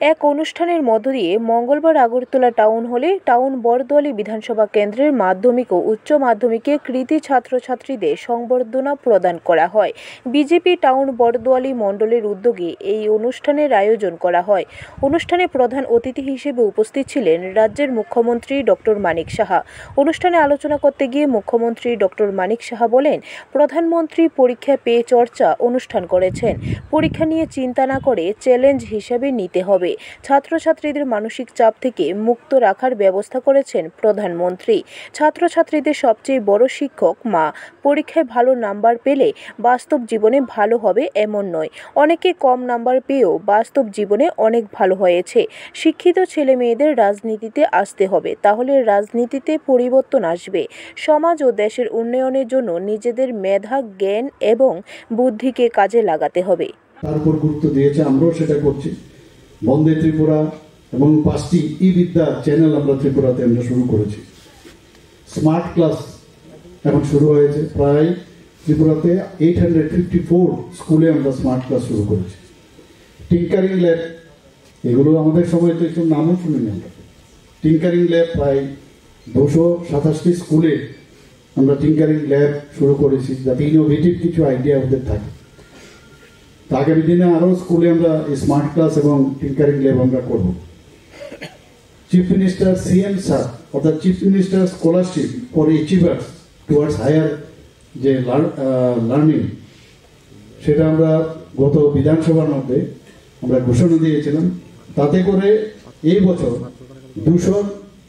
এক অনুষ্ঠানের মধ্য দিয়ে মঙ্গলবার আগরতলা টাউন হলে টাউন বরদোয়ালি বিধানসভা কেন্দ্রের মাধ্যমিক ও উচ্চ মাধ্যমিকে কৃতী ছাত্রছাত্রীদের সংবর্ধনা প্রদান করা হয়। বিজেপি টাউন বরদোয়ালি মণ্ডলের উদ্যোগে এই অনুষ্ঠানের আয়োজন করা হয়। অনুষ্ঠানে প্রধান অতিথি হিসেবে উপস্থিত ছিলেন রাজ্যের মুখ্যমন্ত্রী ডক্টর মানিক সাহা। অনুষ্ঠানে আলোচনা করতে গিয়ে মুখ্যমন্ত্রী ডক্টর মানিক সাহা বলেন, প্রধানমন্ত্রী পরীক্ষা পে চর্চা অনুষ্ঠান করেছেন। পরীক্ষা নিয়ে চিন্তা না করে চ্যালেঞ্জ হিসেবে নিতে হবে। ছাত্রছাত্রীদের মানসিক চাপ থেকে মুক্ত রাখার ব্যবস্থা করেছেন প্রধানমন্ত্রী। ছাত্রছাত্রীদের সবচেয়ে বড় শিক্ষক মা। পরীক্ষায় ভালো নাম্বার পেলে বাস্তব জীবনে ভালো হবে এমন নয়। অনেকে কম নাম্বার পেয়েও বাস্তব জীবনে অনেক ভালো হয়েছে। শিক্ষিত ছেলে মেয়েদের রাজনীতিতে আসতে হবে, তাহলে রাজনীতিতে পরিবর্তন আসবে। সমাজ ও দেশের উন্নয়নের জন্য নিজেদের মেধা, জ্ঞান এবং বুদ্ধিকে কাজে লাগাতে হবে। তার উপর গুরুত্ব দিয়েছে, আমরাও সেটা করছি। বন্দে ত্রিপুরা এবং 5টি ই-বিদ্যা চ্যানেল আমরা ত্রিপুরাতে শুরু করেছি। স্মার্ট ক্লাস এখন শুরু হয়েছে, প্রায় ত্রিপুরাতে 854 স্কুলে আমরা স্মার্ট ক্লাস শুরু করেছি। টিঙ্কারিং ল্যাব, এগুলো আমাদের সময় তো একটু নামও শুনিনি আমরা। টিঙ্কারিং ল্যাব প্রায় 227টি স্কুলে আমরা টিঙ্কারিং ল্যাব শুরু করেছি, যাতে ইনোভেটিভ কিছু আইডিয়া ওদের থাকে। আগামী দিনে আরো স্কুলে আমরা স্মার্ট ক্লাস এবং টিঙ্কারিং ল্যাব আমরা করব। চিফ মিনিস্টার সিএম স্যার অর্থাৎ chief minister scholarship for achievers towards higher যে লার্নিং, সেটা আমরা গত বিধানসভার মধ্যে আমরা ঘোষণা দিয়েছিলাম। তাতে করে এই বছর 200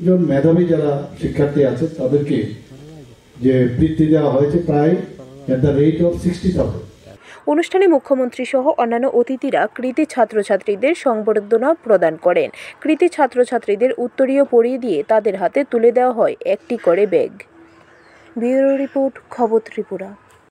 জন মেধাবী যারা শিক্ষার্থী আছে তাদেরকে যে বৃত্তি দেওয়া হয়েছে প্রায় এট দ্য রেট অফ 60,000। অনুষ্ঠানে মুখ্যমন্ত্রী সহ অন্যান্য অতিথিরা কৃতী ছাত্রছাত্রীদের সংবর্ধনা প্রদান করেন। কৃতী ছাত্রছাত্রীদের উত্তরীয় পরিয়ে দিয়ে তাদের হাতে তুলে দেওয়া হয় একটি করে ব্যাগ। ব্যুরো রিপোর্ট, খবর ত্রিপুরা।